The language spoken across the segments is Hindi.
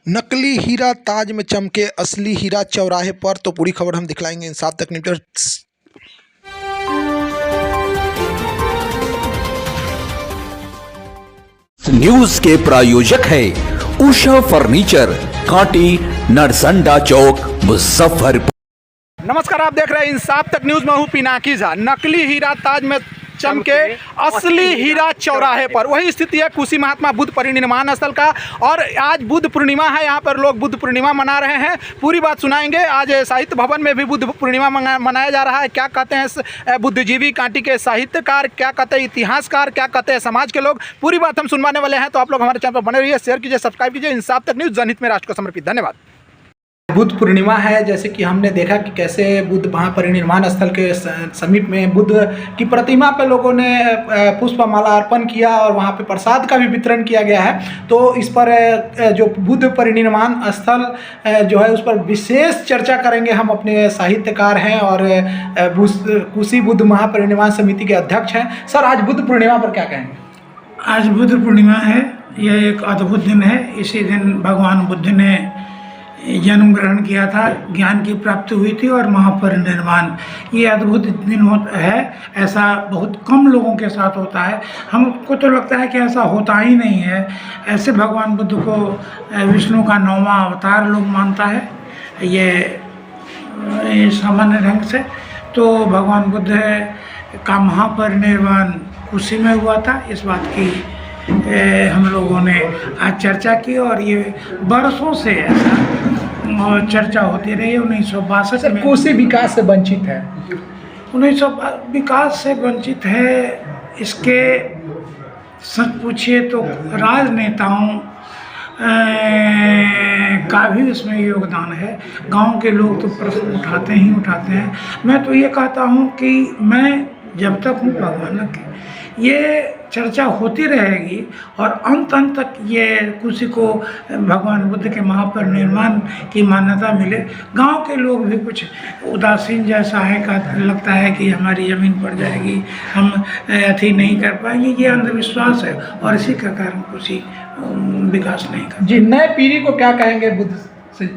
नकली हीरा ताज में चमके, असली हीरा चौराहे पर। तो पूरी खबर हम दिखलाएंगे इंसाफ तक न्यूज़। न्यूज के प्रायोजक है उषा फर्नीचर, कांटी, नरसंडा चौक, मुजफ्फरपुर। नमस्कार, आप देख रहे हैं इंसाफ तक न्यूज़ में हूँ पिनाकी झा। नकली हीरा ताज में चमके, असली हीरा चौराहे पर। वही स्थिति है कुशी महात्मा बुद्ध परिनिर्वाण स्थल का। और आज बुद्ध पूर्णिमा है, यहाँ पर लोग बुद्ध पूर्णिमा मना रहे हैं। पूरी बात सुनाएंगे। आज साहित्य भवन में भी बुद्ध पूर्णिमा मनाया जा रहा है। क्या कहते हैं बुद्धिजीवी, कांटी के साहित्यकार, क्या कहते हैं इतिहासकार, क्या कहते हैं समाज के लोग, पूरी बात हम सुनवाने वाले हैं। तो आप लोग हमारे चैनल पर बने रहिए, शेयर कीजिए, सब्सक्राइब कीजिए। इंसाफ तक न्यूज़, जनहित में राष्ट्र को समर्पित। धन्यवाद। बुद्ध पूर्णिमा है, जैसे कि हमने देखा कि कैसे बुद्ध महापरिनिर्वाण स्थल के समीप में बुद्ध की प्रतिमा पर लोगों ने पुष्पमाला अर्पण किया और वहाँ पे प्रसाद का भी वितरण किया गया है। तो इस पर जो बुद्ध परिनिर्वाण स्थल जो है उस पर विशेष चर्चा करेंगे। हम अपने साहित्यकार हैं और कुशी बुद्ध महापरिनिर्वाण समिति के अध्यक्ष हैं। सर, आज बुद्ध पूर्णिमा पर क्या कहेंगे? आज बुद्ध पूर्णिमा है। यह एक अद्भुत दिन है। इसी दिन भगवान बुद्ध ने जन्म ग्रहण किया था, ज्ञान की प्राप्ति हुई थी और महापरिनिर्वाण। ये अद्भुत दिन है। ऐसा बहुत कम लोगों के साथ होता है। हमको तो लगता है कि ऐसा होता ही नहीं है। ऐसे भगवान बुद्ध को विष्णु का 9वां अवतार लोग मानता है ये सामान्य ढंग से। तो भगवान बुद्ध का महापरिनिर्वाण कुशी में हुआ था। इस बात की हम लोगों ने आज चर्चा की और ये बरसों से ऐसा चर्चा होती रही। 1962 में कुशी विकास से वंचित है। 1900 विकास से वंचित है। इसके सच पूछिए तो राजनेताओं का भी इसमें योगदान है। गांव के लोग तो प्रश्न उठाते हैं। मैं तो ये कहता हूँ कि मैं जब तक हूँ भगवान की ये चर्चा होती रहेगी और अंत तक ये कुशी को भगवान बुद्ध के महापरिनिर्वाण की मान्यता मिले। गांव के लोग भी कुछ उदासीन जैसा है, का लगता है कि हमारी ज़मीन पड़ जाएगी, हम अथी नहीं कर पाएंगे। ये अंधविश्वास है और इसी का कारण कुशी विकास नहीं कर। जी, नए पीढ़ी को क्या कहेंगे बुद्ध से?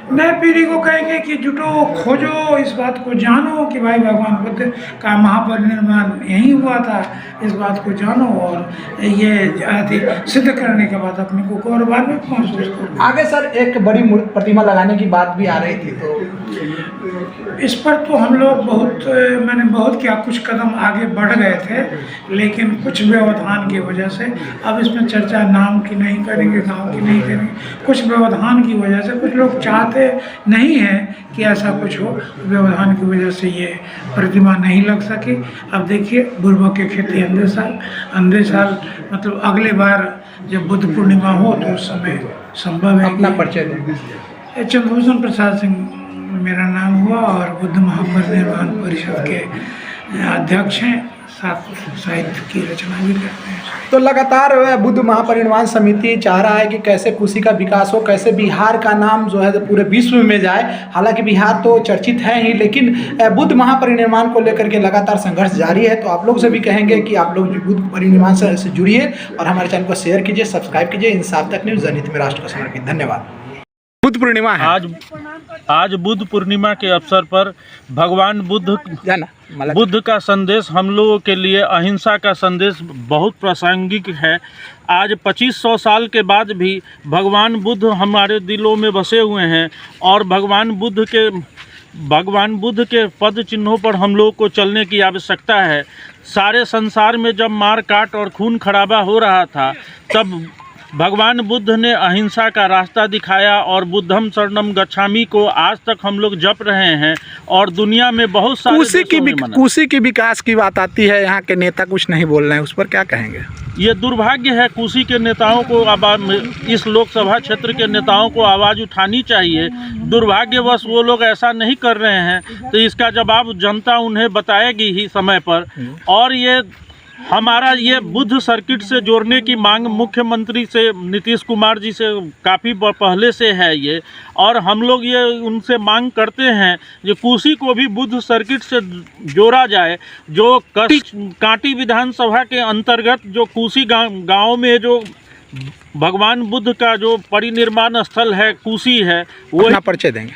नए पीढ़ी को कहेंगे कि जुटो, खोजो, इस बात को जानो कि भाई भगवान बुद्ध का महापरिनिर्वाण यही हुआ था। इस बात को जानो और ये सिद्ध करने के बाद अपने को गौरवान्वित महसूस करो। आगे सर एक बड़ी प्रतिमा लगाने की बात भी आ रही थी, तो इस पर तो हम लोग मैंने बहुत किया, कुछ कदम आगे बढ़ गए थे, लेकिन कुछ व्यवधान की वजह से अब इसमें चर्चा नाम की नहीं करेंगे, गांव की नहीं करेंगे। कुछ व्यवधान की वजह से कुछ लोग चाहते नहीं है कि ऐसा कुछ हो। व्यवधान की वजह से ये प्रतिमा नहीं लग सकी। अब देखिए, बुर्बक के खेती अंधे साल मतलब अगले बार जब बुद्ध पूर्णिमा हो तो उस समय संभव है। अपना परिचय दें। चंद्रभूषण प्रसाद सिंह मेरा नाम हुआ और बुद्ध महापरिनिर्वाण परिषद के अध्यक्ष हैं, साथ साहित्य की रचना भी करते हैं। तो लगातार बुद्ध महापरिनिर्वाण समिति चाह रहा है कि कैसे कुशी का विकास हो, कैसे बिहार का नाम जो है पूरे विश्व में जाए। हालांकि बिहार तो चर्चित है ही, लेकिन बुद्ध महापरिनिर्वाण को लेकर के लगातार संघर्ष जारी है। तो आप लोग से भी कहेंगे कि आप लोग बुद्ध परिनिर्वाण से जुड़िए और हमारे चैनल को शेयर कीजिए, सब्सक्राइब कीजिए। इंसाफ तक न्यूज़, जनहित में राष्ट्र को समर्पित। धन्यवाद। बुद्ध पूर्णिमा है आज बुद्ध पूर्णिमा के अवसर पर भगवान बुद्ध का संदेश हम लोगों के लिए, अहिंसा का संदेश बहुत प्रासंगिक है। आज 2500 साल के बाद भी भगवान बुद्ध हमारे दिलों में बसे हुए हैं और भगवान बुद्ध के पद चिन्हों पर हम लोग को चलने की आवश्यकता है। सारे संसार में जब मार काट और खून खराबा हो रहा था, तब भगवान बुद्ध ने अहिंसा का रास्ता दिखाया और बुद्धम शरणम गच्छामि को आज तक हम लोग जप रहे हैं। और दुनिया में बहुत सारे कुशी की विकास की बात आती है, यहाँ के नेता कुछ नहीं बोल रहे हैं, उस पर क्या कहेंगे? ये दुर्भाग्य है। कुशी के नेताओं को इस लोकसभा क्षेत्र के नेताओं को आवाज़ उठानी चाहिए। दुर्भाग्यवश वो लोग ऐसा नहीं कर रहे हैं, तो इसका जवाब जनता उन्हें बताएगी ही समय पर। और ये हमारा ये बुद्ध सर्किट से जोड़ने की मांग मुख्यमंत्री से, नीतीश कुमार जी से काफ़ी पहले से है ये। और हम लोग ये उनसे मांग करते हैं कि कुशी को भी बुद्ध सर्किट से जोड़ा जाए। जो कांटी विधानसभा के अंतर्गत जो कुशी गांव में जो भगवान बुद्ध का जो परिनिर्वाण स्थल है कुशी है, वो अपना परिचय देंगे।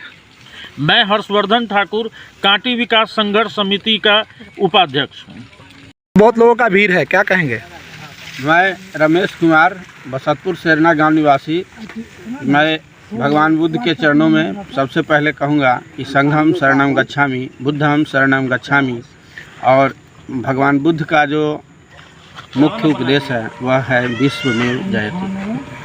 मैं हर्षवर्धन ठाकुर, कांटी विकास संघर्ष समिति का उपाध्यक्ष हूँ। बहुत लोगों का भीड़ है, क्या कहेंगे? मैं रमेश कुमार, बसतपुर सेरना गांव निवासी। मैं भगवान बुद्ध के चरणों में सबसे पहले कहूँगा कि संघम शरणम गच्छामि, बुद्धम शरणम गच्छामि। और भगवान बुद्ध का जो मुख्य उपदेश है वह है विश्व में जयते।